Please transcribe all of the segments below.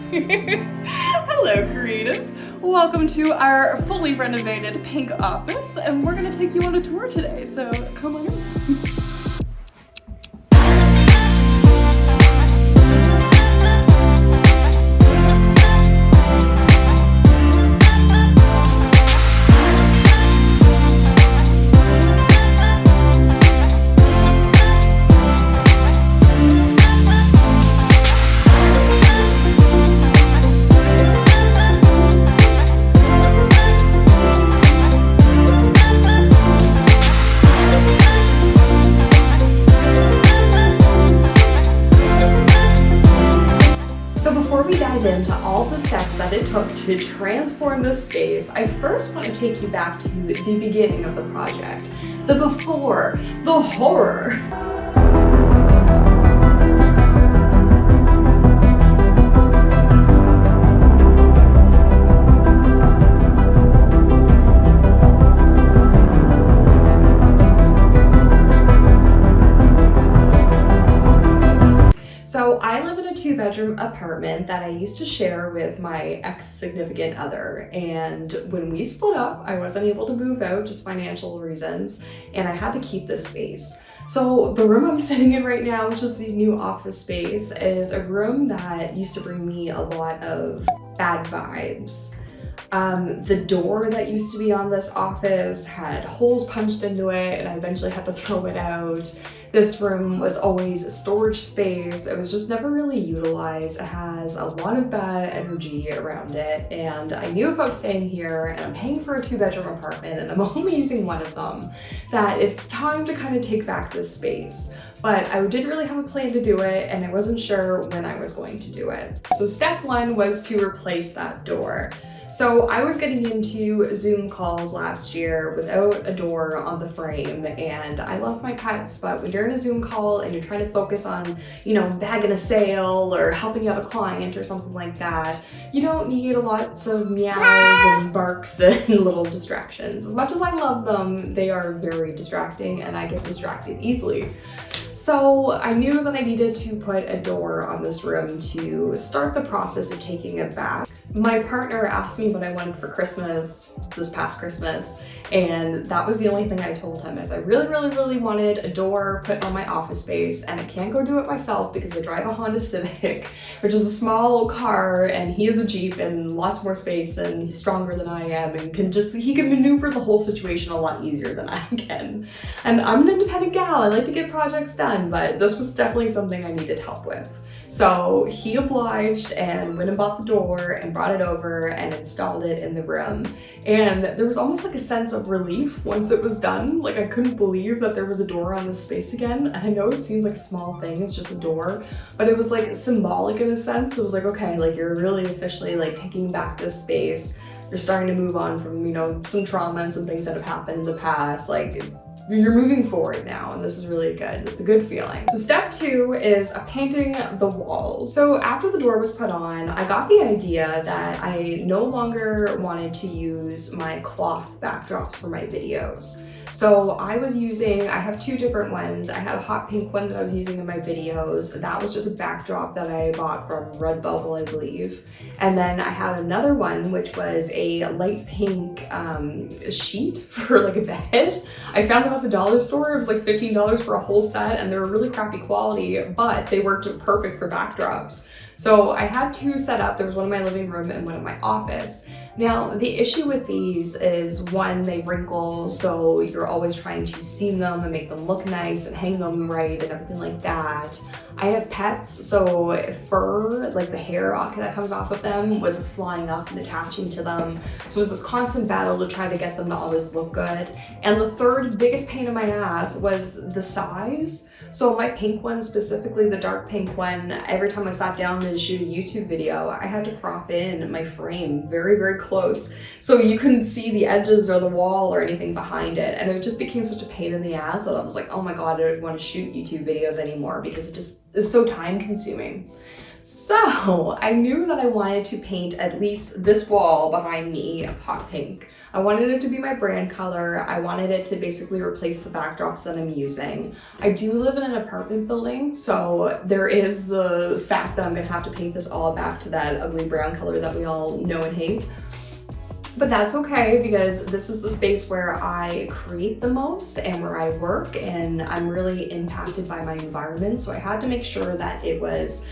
Hello creatives! Welcome to our fully renovated pink office, and we're going to take you on a tour today, so come on in. Into all the steps that it took to transform this space, I first want to take you back to the beginning of the project, the before, the horror. So I live in a 2-bedroom apartment that I used to share with my ex-significant other, and when we split up, I wasn't able to move out, just financial reasons, and I had to keep this space. So the room I'm sitting in right now, which is the new office space, is a room that used to bring me a lot of bad vibes. The door that used to be on this office had holes punched into it, and I eventually had to throw it out. This room was always a storage space. It was just never really utilized. It has a lot of bad energy around it, and I knew if I was staying here and I'm paying for a 2-bedroom apartment and I'm only using one of them, that it's time to kind of take back this space. But I didn't really have a plan to do it, and I wasn't sure when I was going to do it. So step one was to replace that door. So I was getting into Zoom calls last year without a door on the frame, and I love my pets, but when you're in a Zoom call and you're trying to focus on, bagging a sale or helping out a client or something like that, you don't need lots of meows and barks and little distractions. As much as I love them, they are very distracting and I get distracted easily. So I knew that I needed to put a door on this room to start the process of taking it back. My partner asked me what I wanted for Christmas this past Christmas, and that was the only thing I told him is I really wanted a door put on my office space, and I can't go do it myself because I drive a Honda Civic, which is a small car, and he has a Jeep and lots more space, and he's stronger than I am and he can maneuver the whole situation a lot easier than I can. And I'm an independent gal, I like to get projects done, but this was definitely something I needed help with. So he obliged and went and bought the door and brought it over and installed it in the room. And there was almost like a sense of relief once it was done. Like I couldn't believe that there was a door on this space again. And I know it seems like a small thing, it's just a door, but it was like symbolic in a sense. It was like, okay, like you're really officially like taking back this space. You're starting to move on from, some trauma and some things that have happened in the past. Like you're moving forward now, and this is really good. It's a good feeling. So step 2 is painting the walls. So after the door was put on, I got the idea that I no longer wanted to use my cloth backdrops for my videos. So I have 2 different ones. I had a hot pink one that I was using in my videos. That was just a backdrop that I bought from Redbubble, I believe. And then I had another one, which was a light pink sheet for like a bed. I found them at the dollar store. It was like $15 for a whole set, and they were really crappy quality, but they worked perfect for backdrops. So I had 2 set up. There was one in my living room and one in my office. Now, the issue with these is, one, they wrinkle, so you're always trying to steam them and make them look nice and hang them right and everything like that. I have pets, so fur, like the hair that comes off of them, was flying up and attaching to them. So it was this constant battle to try to get them to always look good. And the third biggest pain in my ass was the size. So my pink one, specifically the dark pink one, every time I sat down to shoot a YouTube video, I had to crop in my frame very close so you couldn't see the edges or the wall or anything behind it. And it just became such a pain in the ass that I was like, oh my god, I don't want to shoot YouTube videos anymore because it just is so time consuming. So I knew that I wanted to paint at least this wall behind me hot pink. I wanted it to be my brand color. I wanted it to basically replace the backdrops that I'm using. I do live in an apartment building, so there is the fact that I'm gonna have to paint this all back to that ugly brown color that we all know and hate. But that's okay, because this is the space where I create the most and where I work, and I'm really impacted by my environment. So I had to make sure that it was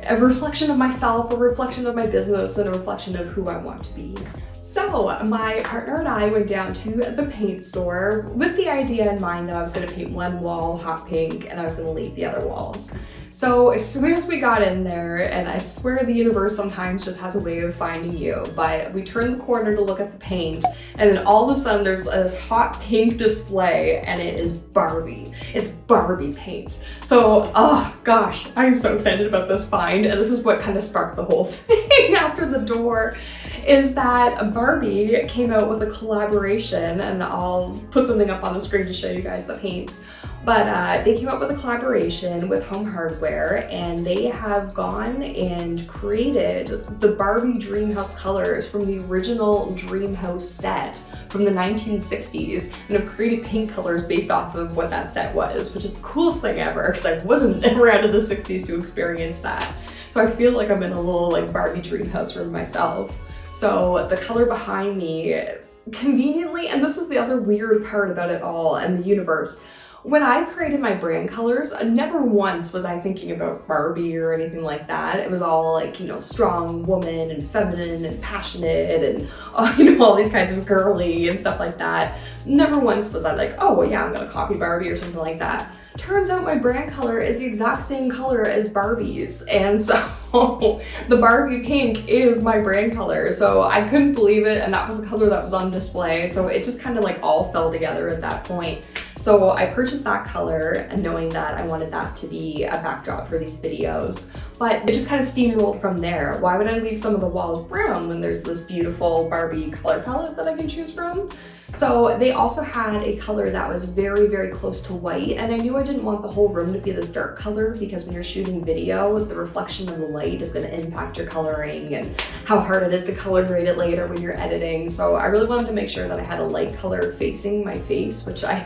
a reflection of myself, a reflection of my business, and a reflection of who I want to be. So my partner and I went down to the paint store with the idea in mind that I was going to paint one wall hot pink and I was going to leave the other walls. So as soon as we got in there, and I swear the universe sometimes just has a way of finding you, but we turned the corner to look at the paint, and then all of a sudden there's this hot pink display, and it is Barbie. It's Barbie paint. So, oh gosh, I'm so excited about this find, and this is what kind of sparked the whole thing after the door, is that Barbie came out with a collaboration, and I'll put something up on the screen to show you guys the paints. But they came up with a collaboration with Home Hardware, and they have gone and created the Barbie Dreamhouse colors from the original Dreamhouse set from the 1960s, and have created pink colors based off of what that set was, which is the coolest thing ever, because I wasn't around in the 60s to experience that. So I feel like I'm in a little like Barbie Dreamhouse room myself. So the color behind me, conveniently, and this is the other weird part about it all and the universe, when I created my brand colors, never once was I thinking about Barbie or anything like that. It was all like, you know, strong woman and feminine and passionate and, you know, all these kinds of girly and stuff like that. Never once was I like, oh, well, yeah, I'm gonna copy Barbie or something like that. Turns out my brand color is the exact same color as Barbie's, and so the Barbie pink is my brand color. So I couldn't believe it, and that was the color that was on display, so it just kind of like all fell together at that point. So I purchased that color, and knowing that I wanted that to be a backdrop for these videos, but it just kind of steamrolled from there. Why would I leave some of the walls brown when there's this beautiful Barbie color palette that I can choose from? So they also had a color that was very, very close to white, and I knew I didn't want the whole room to be this dark color, because when you're shooting video, the reflection of the light is going to impact your coloring and how hard it is to color grade it later when you're editing. So I really wanted to make sure that I had a light color facing my face, which I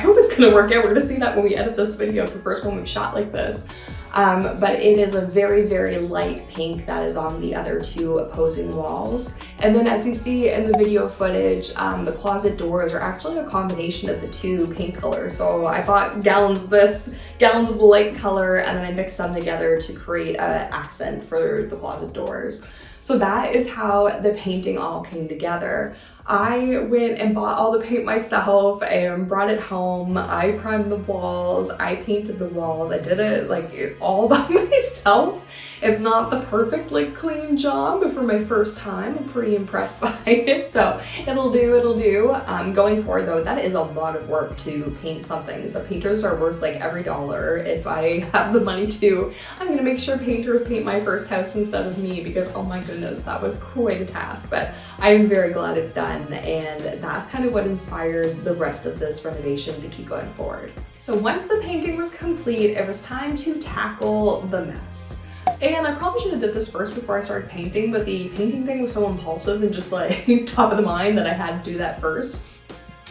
hope is going to work out. We're going to see that when we edit this video. It's the first one we've shot like this. But it is a very, very light pink that is on the other two opposing walls. And then as you see in the video footage, the closet doors are actually a combination of the two pink colors. So I bought gallons of this, gallons of the light color, and then I mixed them together to create an accent for the closet doors. So that is how the painting all came together. I went and bought all the paint myself and brought it home. I primed the walls, I painted the walls, I did it like all by myself. It's not the perfectly clean job, but for my first time, I'm pretty impressed by it. So it'll do, it'll do. Going forward though, that is a lot of work to paint something. So painters are worth like every dollar. If I have the money to, I'm gonna make sure painters paint my first house instead of me, because oh my goodness, that was quite a task. But I am very glad it's done, and that's kind of what inspired the rest of this renovation to keep going forward. So once the painting was complete, it was time to tackle the mess. And I probably should have did this first before I started painting, but the painting thing was so impulsive and just like top of the mind that I had to do that first.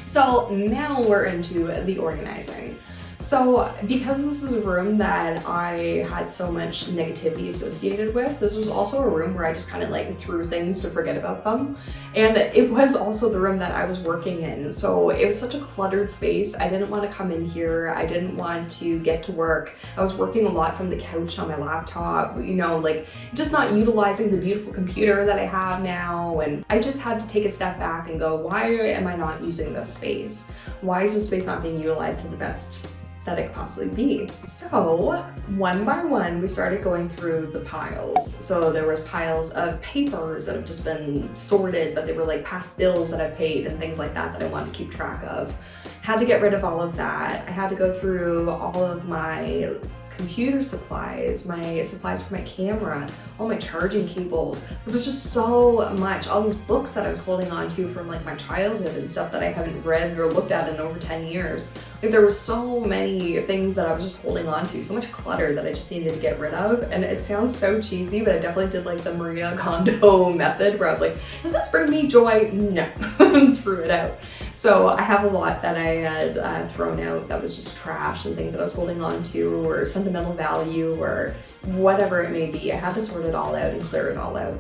So now we're into the organizing. So because this is a room that I had so much negativity associated with, this was also a room where I just kind of like threw things to forget about them. And it was also the room that I was working in. So it was such a cluttered space. I didn't want to come in here. I didn't want to get to work. I was working a lot from the couch on my laptop, you know, like just not utilizing the beautiful computer that I have now. And I just had to take a step back and go, why am I not using this space? Why is this space not being utilized to the best that it could possibly be? So one by one, we started going through the piles. So there was piles of papers that have just been sorted, but they were like past bills that I've paid and things like that that I wanted to keep track of. Had to get rid of all of that. I had to go through all of my computer supplies, my supplies for my camera, all my charging cables. There was just so much, all these books that I was holding on to from like my childhood and stuff that I haven't read or looked at in over 10 years. Like there were so many things that I was just holding on to, so much clutter that I just needed to get rid of. And it sounds so cheesy, but I definitely did like the Maria Kondo method where I was like, does this bring me joy? No. Threw it out. So I have a lot that I had thrown out that was just trash and things that I was holding on to or sentimental value or whatever it may be. I had to sort it all out and clear it all out.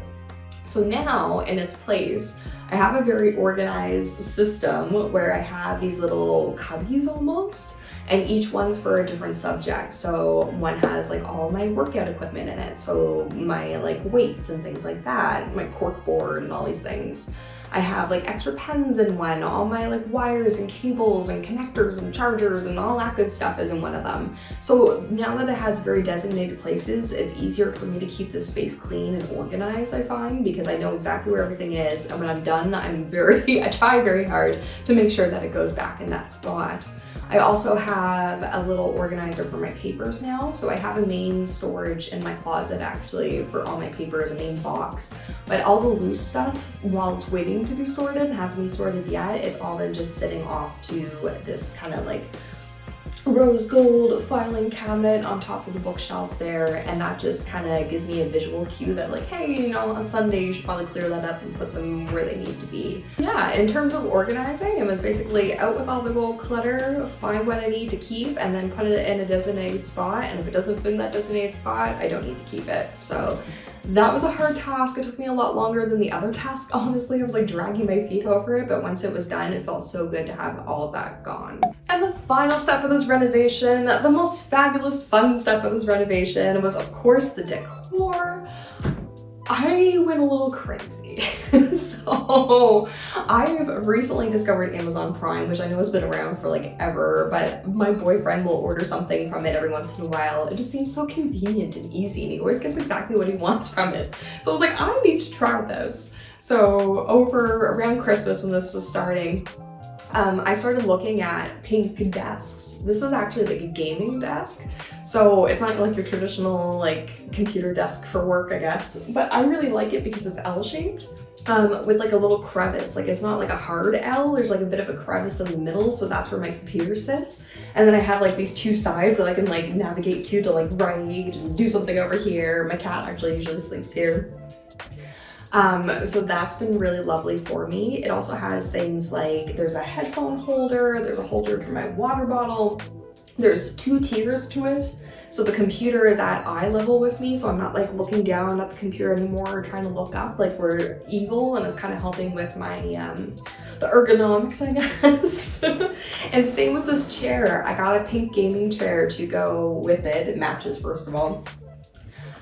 So now in its place, I have a very organized system where I have these little cubbies almost, and each one's for a different subject. So one has like all my workout equipment in it, so my like weights and things like that, my cork board and all these things. I have like extra pens in one, all my like wires and cables and connectors and chargers and all that good stuff is in one of them. So now that it has very designated places, it's easier for me to keep this space clean and organized, I find, because I know exactly where everything is. And when I'm done, I try very hard to make sure that it goes back in that spot. I also have a little organizer for my papers now. So I have a main storage in my closet actually for all my papers, a main box. But all the loose stuff, while it's waiting to be sorted, hasn't been sorted yet, it's all been just sitting off to this kind of like rose gold filing cabinet on top of the bookshelf there, and that just kind of gives me a visual cue that like, hey, you know, on Sunday you should probably clear that up and put them where they need to be. Yeah, in terms of organizing, it was basically out with all the gold clutter, find what I need to keep, and then put it in a designated spot, and if it doesn't fit in that designated spot, I don't need to keep it. So that was a hard task. It took me a lot longer than the other task, honestly. I was like dragging my feet over it, but once it was done, it felt so good to have all of that gone. And the final step of this renovation, the most fabulous fun step of this renovation was of course the decor. I went a little crazy. So I've recently discovered Amazon Prime, which I know has been around for like ever, but my boyfriend will order something from it every once in a while. It just seems so convenient and easy, and he always gets exactly what he wants from it. So I was like, I need to try this. So around Christmas when this was starting, I started looking at pink desks. This is actually like a gaming desk. So it's not like your traditional like computer desk for work, I guess, but I really like it because it's L-shaped. With like a little crevice, like it's not like a hard L, there's like a bit of a crevice in the middle, so that's where my computer sits. And then I have like these two sides that I can like navigate to like write and do something over here. My cat actually usually sleeps here. So that's been really lovely for me. It also has things like there's a headphone holder, there's a holder for my water bottle, there's 2 tiers to it. So the computer is at eye level with me, so I'm not like looking down at the computer anymore or trying to look up like we're evil, and it's kind of helping with my the ergonomics, I guess. And same with this chair. I got a pink gaming chair to go with it. It matches, first of all.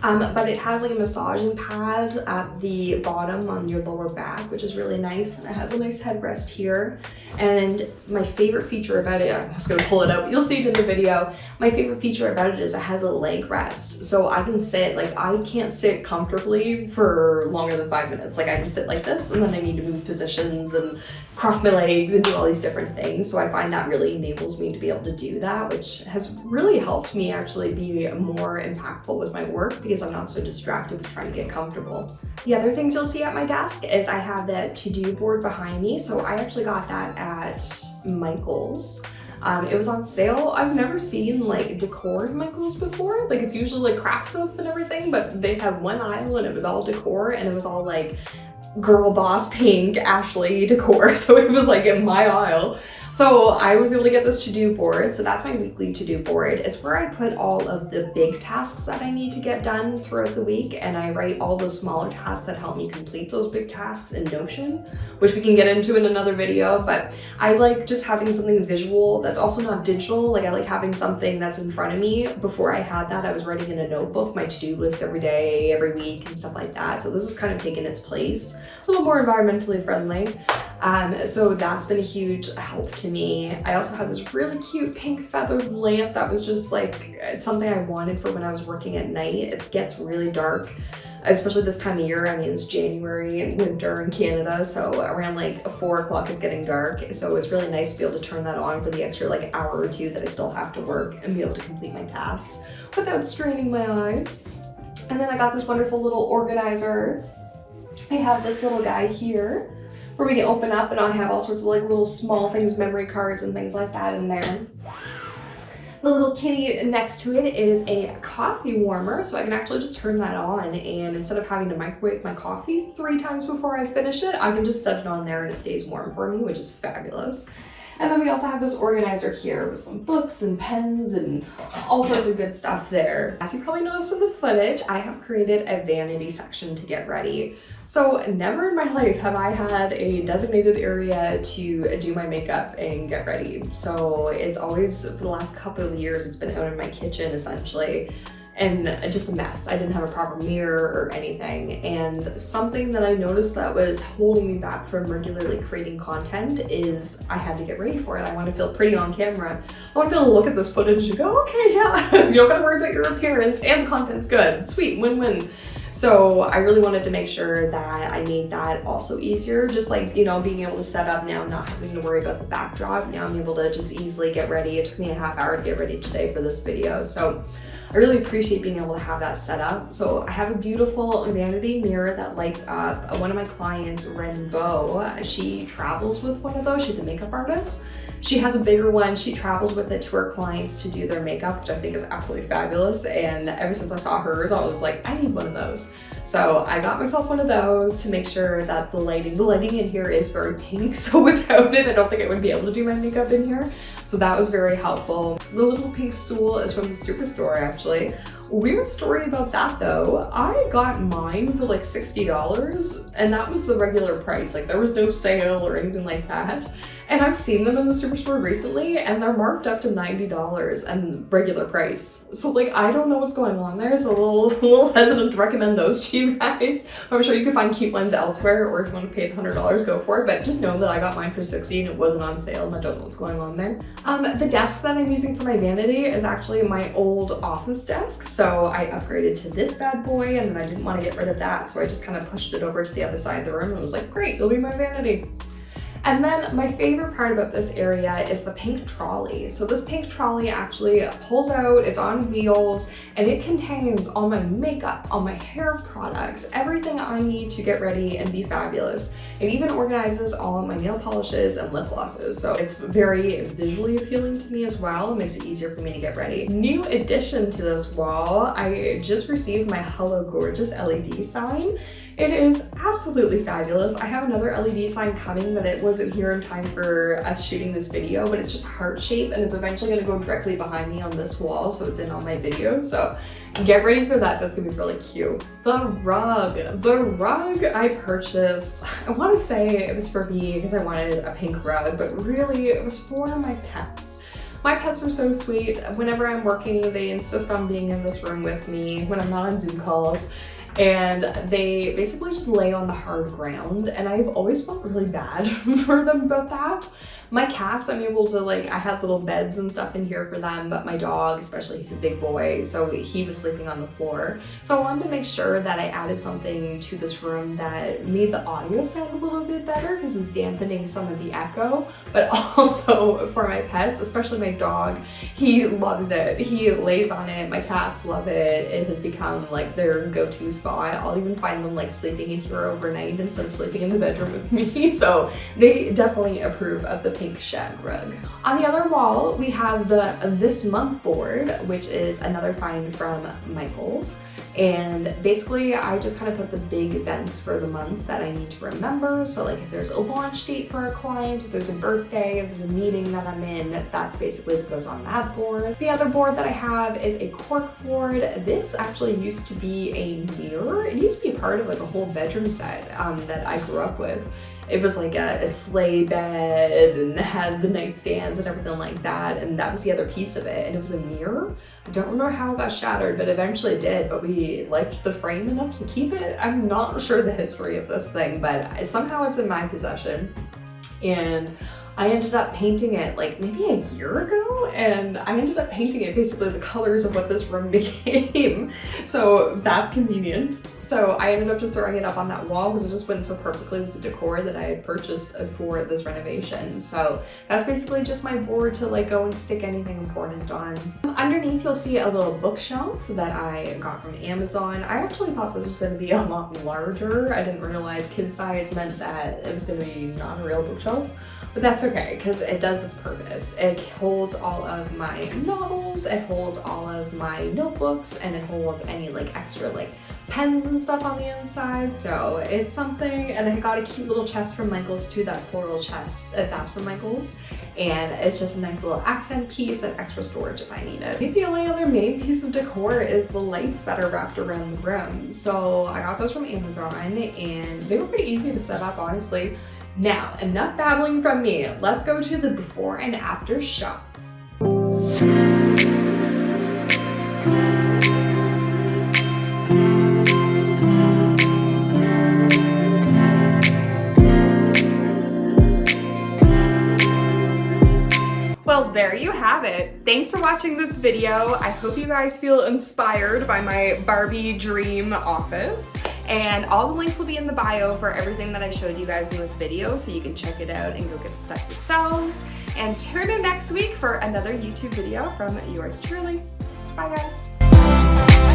But it has like a massaging pad at the bottom on your lower back, which is really nice. And it has a nice headrest here. And my favorite feature about it, I'm just gonna pull it out, you'll see it in the video. My favorite feature about it is it has a leg rest. So I can sit, like I can't sit comfortably for longer than 5 minutes. Like I can sit like this and then I need to move positions and cross my legs and do all these different things. So I find that really enables me to be able to do that, which has really helped me actually be more impactful with my work because I'm not so distracted with trying to get comfortable. The other things you'll see at my desk is I have that to-do board behind me. So I actually got that at Michael's. It was on sale. I've never seen like decor at Michael's before. Like it's usually like craft stuff and everything, but they had one aisle and it was all decor, and it was all like girl boss pink Ashley decor. So it was like in my aisle. So I was able to get this to-do board. So that's my weekly to-do board. It's where I put all of the big tasks that I need to get done throughout the week, and I write all the smaller tasks that help me complete those big tasks in Notion, which we can get into in another video. But I like just having something visual that's also not digital. Like I like having something that's in front of me. Before I had that, I was writing in a notebook my to-do list every day, every week and stuff like that. So this has kind of taken its place, a little more environmentally friendly. So that's been a huge help to me. I also have this really cute pink feathered lamp that was just like, it's something I wanted for when I was working at night. It gets really dark especially this time of year. I mean, it's January and winter in Canada, so around like 4 o'clock it's getting dark. So it's really nice to be able to turn that on for the extra like hour or two that I still have to work and be able to complete my tasks without straining my eyes. And then I got this wonderful little organizer. I have this little guy here where we can open up, and I have all sorts of like little small things, memory cards and things like that in there. The little kitty next to it is a coffee warmer, so I can actually just turn that on, and instead of having to microwave my coffee 3 times before I finish it, I can just set it on there and it stays warm for me, which is fabulous. And then we also have this organizer here with some books and pens and all sorts of good stuff there. As you probably noticed in the footage, I have created a vanity section to get ready. So never in my life have I had a designated area to do my makeup and get ready. So it's always, for the last couple of years, it's been out in my kitchen essentially, and just a mess. I didn't have a proper mirror or anything. And something that I noticed that was holding me back from regularly creating content is I had to get ready for it. I want to feel pretty on camera. I want to be able to look at this footage and go, okay, yeah, you don't gotta worry about your appearance and the content's good. Sweet, win-win. So I really wanted to make sure that I made that also easier. Just like, you know, being able to set up now, not having to worry about the backdrop. Now I'm able to just easily get ready. It took me a half hour to get ready today for this video. So I really appreciate being able to have that set up. So I have a beautiful vanity mirror that lights up. One of my clients, Renbo, she travels with one of those. She's a makeup artist. She has a bigger one. She travels with it to her clients to do their makeup, which I think is absolutely fabulous. And ever since I saw hers, I was like, I need one of those. So I got myself one of those to make sure that the lighting in here is very pink. So without it, I don't think I would be able to do my makeup in here. So that was very helpful. The little pink stool is from the Superstore, actually. Weird story about that though. I got mine for like $60, and that was the regular price. Like there was no sale or anything like that. And I've seen them in the Superstore recently, and they're marked up to $90 and regular price. So like, I don't know what's going on there, so a little hesitant to recommend those to you guys. I'm sure you can find cute ones elsewhere, or if you want to pay $100, go for it. But just know that I got mine for $60 and it wasn't on sale, and I don't know what's going on there. The desk that I'm using for my vanity is actually my old office desk. So I upgraded to this bad boy, and then I didn't want to get rid of that. So I just kind of pushed it over to the other side of the room and was like, great, it'll be my vanity. And then my favorite part about this area is the pink trolley. So this pink trolley actually pulls out, it's on wheels, and it contains all my makeup, all my hair products, everything I need to get ready and be fabulous. It even organizes all of my nail polishes and lip glosses. So it's very visually appealing to me as well. It makes it easier for me to get ready. New addition to this wall, I just received my Hello Gorgeous LED sign. It is absolutely fabulous. I have another LED sign coming, but it wasn't here in time for us shooting this video, but it's just heart shape, and it's eventually gonna go directly behind me on this wall, so it's in all my videos. So get ready for that. That's gonna be really cute. The rug I purchased, I wanna say it was for me because I wanted a pink rug, but really it was for my pets. My pets are so sweet. Whenever I'm working, they insist on being in this room with me when I'm not on Zoom calls. And they basically just lay on the hard ground, and I've always felt really bad for them about that. My cats, I'm able to I had little beds and stuff in here for them, but my dog, especially, he's a big boy, so he was sleeping on the floor. So I wanted to make sure that I added something to this room that made the audio sound a little bit better because it's dampening some of the echo, but also for my pets, especially my dog, he loves it. He lays on it, my cats love it. It has become like their go-to spot. I'll even find them sleeping in here overnight instead of sleeping in the bedroom with me. So they definitely approve of the pink shag rug. On the other wall, we have the This Month board, which is another find from Michael's. And basically, I just kind of put the big events for the month that I need to remember. So if there's a launch date for a client, if there's a birthday, if there's a meeting that I'm in, that's basically what goes on that board. The other board that I have is a cork board. This actually used to be a mirror. It used to be part of a whole bedroom set that I grew up with. It was like a sleigh bed and had the nightstands and everything like that, and that was the other piece of it, and it was a mirror. I don't remember how it got shattered, but eventually it did, but we liked the frame enough to keep it. I'm not sure the history of this thing, but somehow it's in my possession. And I ended up painting it maybe a year ago, and I ended up painting it basically the colors of what this room became. So that's convenient. So I ended up just throwing it up on that wall because it just went so perfectly with the decor that I had purchased for this renovation. So that's basically just my board to like go and stick anything important on. Underneath you'll see a little bookshelf that I got from Amazon. I actually thought this was going to be a lot larger. I didn't realize kid size meant that it was going to be not a real bookshelf. But that's okay, because it does its purpose. It holds all of my novels, it holds all of my notebooks, and it holds any like extra like pens and stuff on the inside. So it's something, and I got a cute little chest from Michael's too, that floral chest, that's from Michael's. And it's just a nice little accent piece and extra storage if I need it. I think the only other main piece of decor is the lights that are wrapped around the room. So I got those from Amazon and they were pretty easy to set up, honestly. Now, enough babbling from me. Let's go to the before and after shots. Well, there you have it. Thanks for watching this video. I hope you guys feel inspired by my Barbie dream office. And all the links will be in the bio for everything that I showed you guys in this video, so you can check it out and go get the stuff yourselves. And tune in next week for another YouTube video from yours truly. Bye guys.